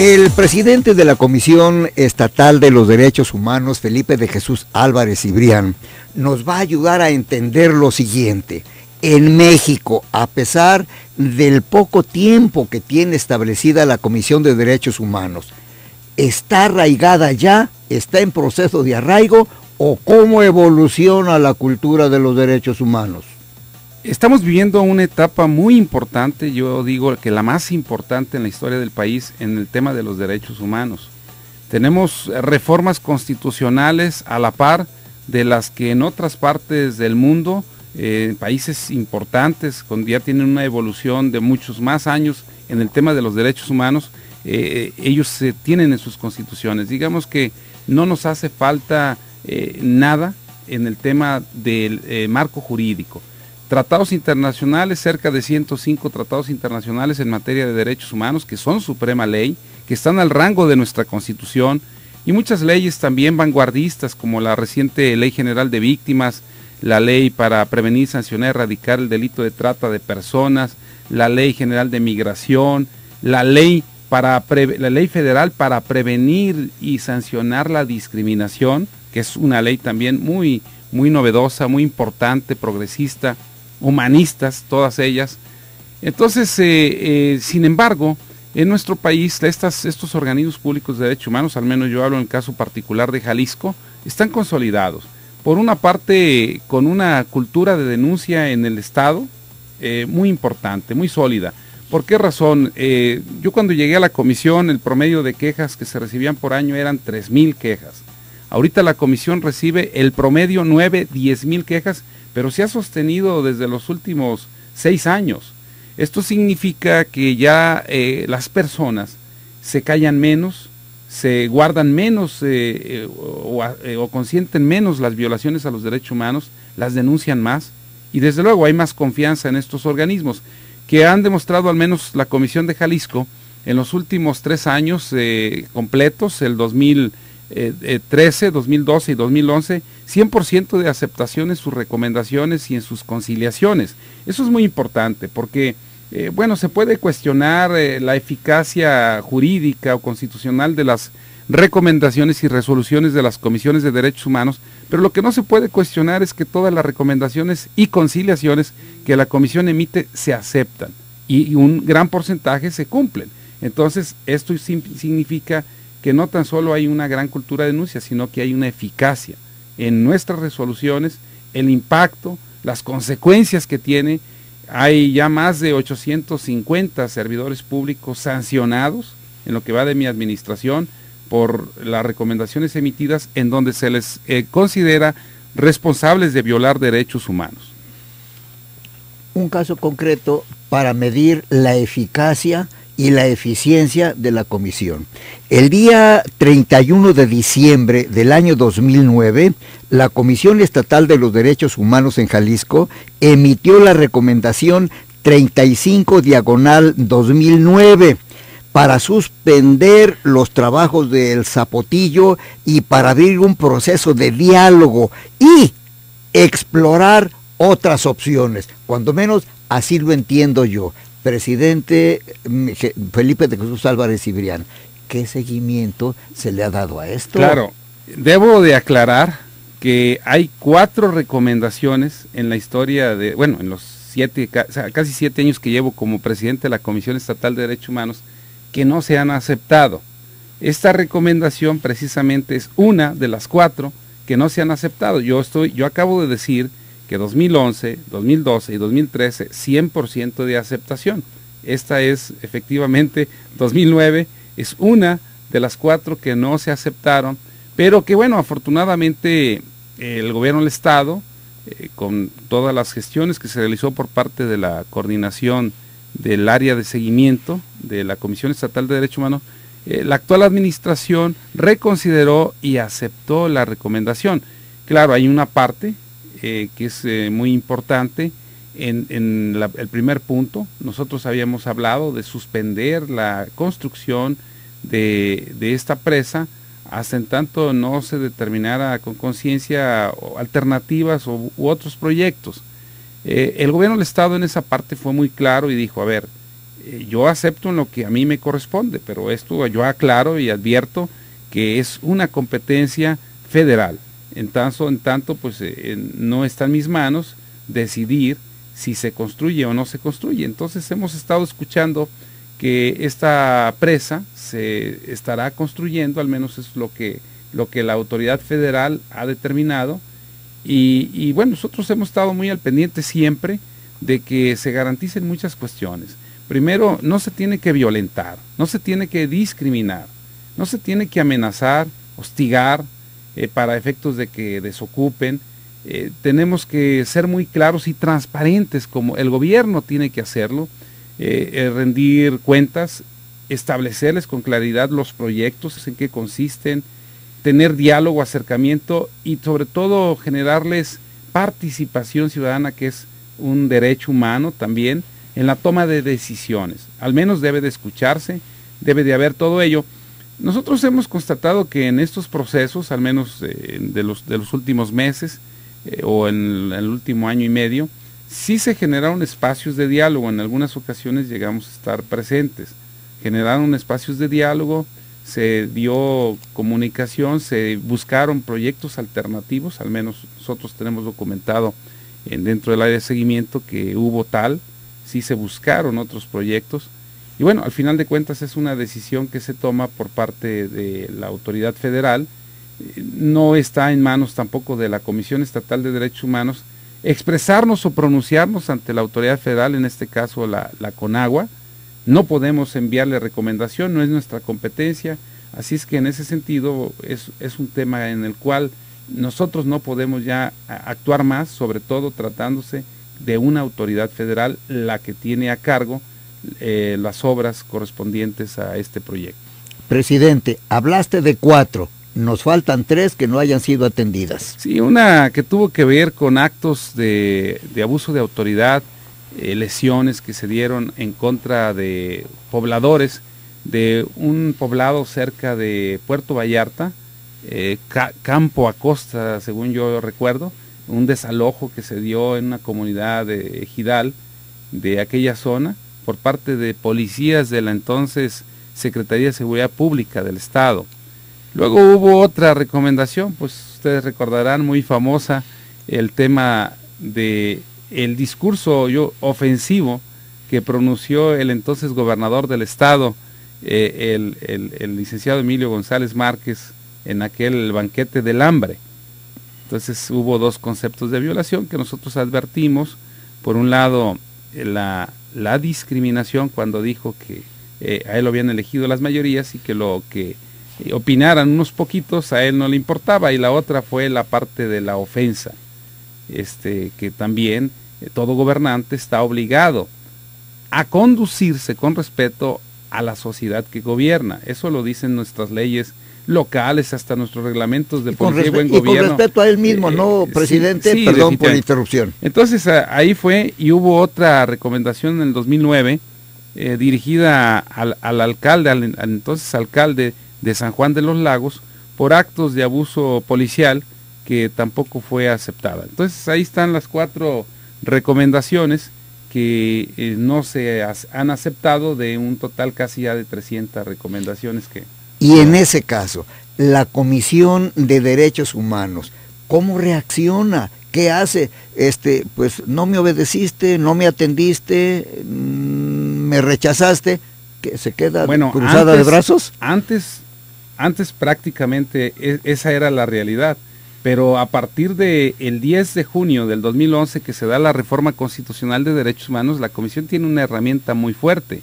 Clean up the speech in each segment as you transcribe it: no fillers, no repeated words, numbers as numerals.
El presidente de la Comisión Estatal de los Derechos Humanos, Felipe de Jesús Álvarez Cibrián, nos va a ayudar a entender lo siguiente. En México, a pesar del poco tiempo que tiene establecida la Comisión de Derechos Humanos, ¿está arraigada ya? ¿Está en proceso de arraigo? ¿O cómo evoluciona la cultura de los derechos humanos? Estamos viviendo una etapa muy importante, yo digo que la más importante en la historia del país en el tema de los derechos humanos. Tenemos reformas constitucionales a la par de las que en otras partes del mundo, países importantes, ya tienen una evolución de muchos más años en el tema de los derechos humanos, ellos se tienen en sus constituciones. Digamos que no nos hace falta nada en el tema del marco jurídico. Tratados internacionales, cerca de 105 tratados internacionales en materia de derechos humanos, que son suprema ley, que están al rango de nuestra Constitución, y muchas leyes también vanguardistas, como la reciente Ley General de Víctimas, la Ley para Prevenir, Sancionar y Erradicar el Delito de Trata de Personas, la Ley General de Migración, la Ley Federal para Prevenir y Sancionar la Discriminación, que es una ley también muy novedosa, muy importante, progresista, humanistas, todas ellas. Entonces, sin embargo, en nuestro país, estos organismos públicos de derechos humanos, al menos yo hablo en el caso particular de Jalisco, están consolidados. Por una parte, con una cultura de denuncia en el Estado muy importante, muy sólida. ¿Por qué razón? Yo cuando llegué a la comisión, el promedio de quejas que se recibían por año eran 3,000 quejas. Ahorita la comisión recibe el promedio 10,000 quejas, pero se ha sostenido desde los últimos 6 años. Esto significa que ya las personas se callan menos, se guardan menos o consienten menos las violaciones a los derechos humanos, las denuncian más, y desde luego hay más confianza en estos organismos, que han demostrado, al menos la Comisión de Jalisco, en los últimos 3 años completos, el 2013, 2012 y 2011, 100% de aceptación en sus recomendaciones y en sus conciliaciones. Eso es muy importante porque, bueno, se puede cuestionar la eficacia jurídica o constitucional de las recomendaciones y resoluciones de las comisiones de derechos humanos, pero lo que no se puede cuestionar es que todas las recomendaciones y conciliaciones que la comisión emite se aceptan y un gran porcentaje se cumplen. Entonces, esto significa que no tan solo hay una gran cultura de denuncia, sino que hay una eficacia en nuestras resoluciones, el impacto, las consecuencias que tiene. Hay ya más de 850 servidores públicos sancionados en lo que va de mi administración por las recomendaciones emitidas en donde se les considera responsables de violar derechos humanos. Un caso concreto para medir la eficacia y la eficiencia de la comisión. El día 31 de diciembre del año 2009, la Comisión Estatal de los Derechos Humanos en Jalisco emitió la recomendación 35/2009 para suspender los trabajos del Zapotillo y para abrir un proceso de diálogo y explorar otras opciones. Cuando menos así lo entiendo yo. Presidente Felipe de Jesús Álvarez Cibrián, ¿qué seguimiento se le ha dado a esto? Claro, debo de aclarar que hay 4 recomendaciones en la historia de, bueno, en los casi 7 años que llevo como presidente de la Comisión Estatal de Derechos Humanos, que no se han aceptado. Esta recomendación precisamente es una de las 4 que no se han aceptado. Yo acabo de decir que 2011, 2012 y 2013, 100% de aceptación. Esta es efectivamente 2009, es una de las 4 que no se aceptaron, pero que bueno, afortunadamente el gobierno del Estado, con todas las gestiones que se realizó por parte de la coordinación del área de seguimiento de la Comisión Estatal de Derechos Humanos, la actual administración reconsideró y aceptó la recomendación. Claro, hay una parte que es muy importante. En el primer punto, nosotros habíamos hablado de suspender la construcción de esta presa hasta en tanto no se determinara con conciencia alternativas u otros proyectos. El gobierno del Estado en esa parte fue muy claro y dijo, a ver, yo acepto en lo que a mí me corresponde, pero esto yo aclaro y advierto que es una competencia federal. En tanto pues no está en mis manos decidir si se construye o no se construye. Entonces hemos estado escuchando que esta presa se estará construyendo, al menos es lo que la autoridad federal ha determinado, y bueno, nosotros hemos estado muy al pendiente siempre de que se garanticen muchas cuestiones. Primero, no se tiene que violentar, no se tiene que discriminar, no se tiene que amenazar, hostigar para efectos de que desocupen. Tenemos que ser muy claros y transparentes, como el gobierno tiene que hacerlo, rendir cuentas, establecerles con claridad los proyectos, en qué consisten, tener diálogo, acercamiento y sobre todo generarles participación ciudadana, que es un derecho humano también, en la toma de decisiones. Al menos debe de escucharse, debe de haber todo ello. Nosotros hemos constatado que en estos procesos, al menos de los últimos meses o en el último año y medio, sí se generaron espacios de diálogo. En algunas ocasiones llegamos a estar presentes. Generaron espacios de diálogo, se dio comunicación, se buscaron proyectos alternativos, al menos nosotros tenemos documentado dentro del área de seguimiento que hubo tal, sí se buscaron otros proyectos, y bueno, al final de cuentas es una decisión que se toma por parte de la autoridad federal. No está en manos tampoco de la Comisión Estatal de Derechos Humanos expresarnos o pronunciarnos ante la autoridad federal, en este caso la CONAGUA. No podemos enviarle recomendación, no es nuestra competencia, así es que en ese sentido es un tema en el cual nosotros no podemos ya actuar más, sobre todo tratándose de una autoridad federal la que tiene a cargo las obras correspondientes a este proyecto. Presidente, hablaste de 4, nos faltan 3 que no hayan sido atendidas. Sí, una que tuvo que ver con actos de abuso de autoridad, lesiones que se dieron en contra de pobladores de un poblado cerca de Puerto Vallarta, Campo Acosta, según yo recuerdo, un desalojo que se dio en una comunidad ejidal de aquella zona por parte de policías de la entonces Secretaría de Seguridad Pública del Estado. Luego hubo otra recomendación, pues ustedes recordarán, muy famosa, el tema de el discurso ofensivo que pronunció el entonces gobernador del estado, el licenciado Emilio González Márquez, en aquel banquete del hambre. Entonces hubo 2 conceptos de violación que nosotros advertimos. Por un lado, la discriminación, cuando dijo que a él lo habían elegido las mayorías y que lo que opinaran unos poquitos a él no le importaba, y la otra fue la parte de la ofensa, que también todo gobernante está obligado a conducirse con respeto a la sociedad que gobierna. Eso lo dicen nuestras leyes locales, hasta nuestros reglamentos de policía y buen gobierno. Y con respeto a él mismo, ¿no, presidente? Sí, perdón por la interrupción. Entonces ahí fue, y hubo otra recomendación en el 2009 dirigida al alcalde, al entonces alcalde de San Juan de los Lagos, por actos de abuso policial, que tampoco fue aceptada. Entonces ahí están las 4 recomendaciones que no se han aceptado, de un total casi ya de 300 recomendaciones que... Y en ese caso, la Comisión de Derechos Humanos, ¿cómo reacciona? ¿Qué hace? Pues no me obedeciste, no me atendiste, me rechazaste, que se queda cruzada de brazos. Antes prácticamente esa era la realidad, pero a partir del 10 de junio del 2011 que se da la reforma constitucional de derechos humanos, la Comisión tiene una herramienta muy fuerte.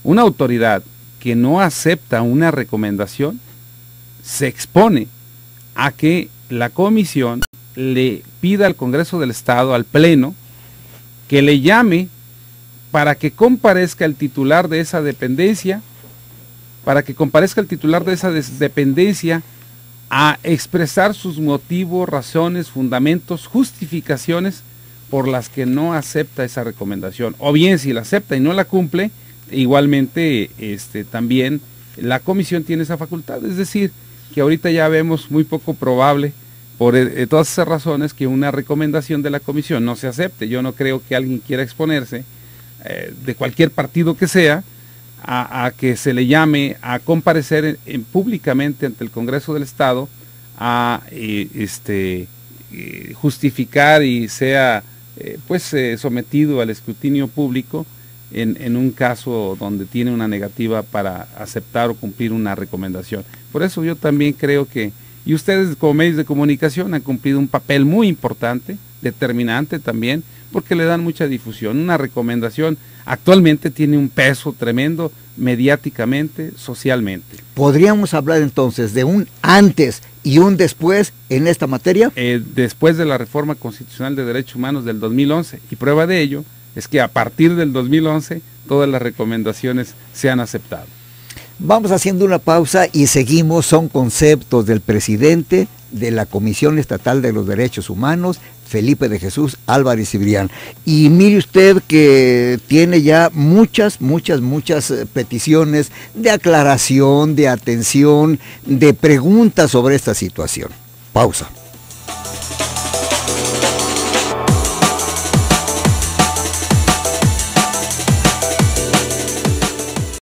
Una autoridad que no acepta una recomendación se expone a que la Comisión le pida al Congreso del Estado, al Pleno, que le llame para que comparezca el titular de esa dependencia, a expresar sus motivos, razones, fundamentos, justificaciones por las que no acepta esa recomendación. O bien, si la acepta y no la cumple, igualmente también la Comisión tiene esa facultad. Es decir, que ahorita ya vemos muy poco probable, por todas esas razones, que una recomendación de la Comisión no se acepte. Yo no creo que alguien quiera exponerse de cualquier partido que sea, a que se le llame a comparecer públicamente ante el Congreso del Estado a justificar y sea sometido al escrutinio público en un caso donde tiene una negativa para aceptar o cumplir una recomendación. Por eso yo también creo que, y ustedes como medios de comunicación han cumplido un papel muy importante, determinante también, porque le dan mucha difusión. Una recomendación actualmente tiene un peso tremendo mediáticamente, socialmente. ¿Podríamos hablar entonces de un antes y un después en esta materia? Después de la reforma constitucional de derechos humanos del 2011, y prueba de ello es que a partir del 2011 todas las recomendaciones se han aceptado. Vamos haciendo una pausa y seguimos. Son conceptos del presidente de la Comisión Estatal de los Derechos Humanos, Felipe de Jesús Álvarez Cibrián. Y mire usted que tiene ya muchas peticiones de aclaración, de atención, de preguntas sobre esta situación. Pausa.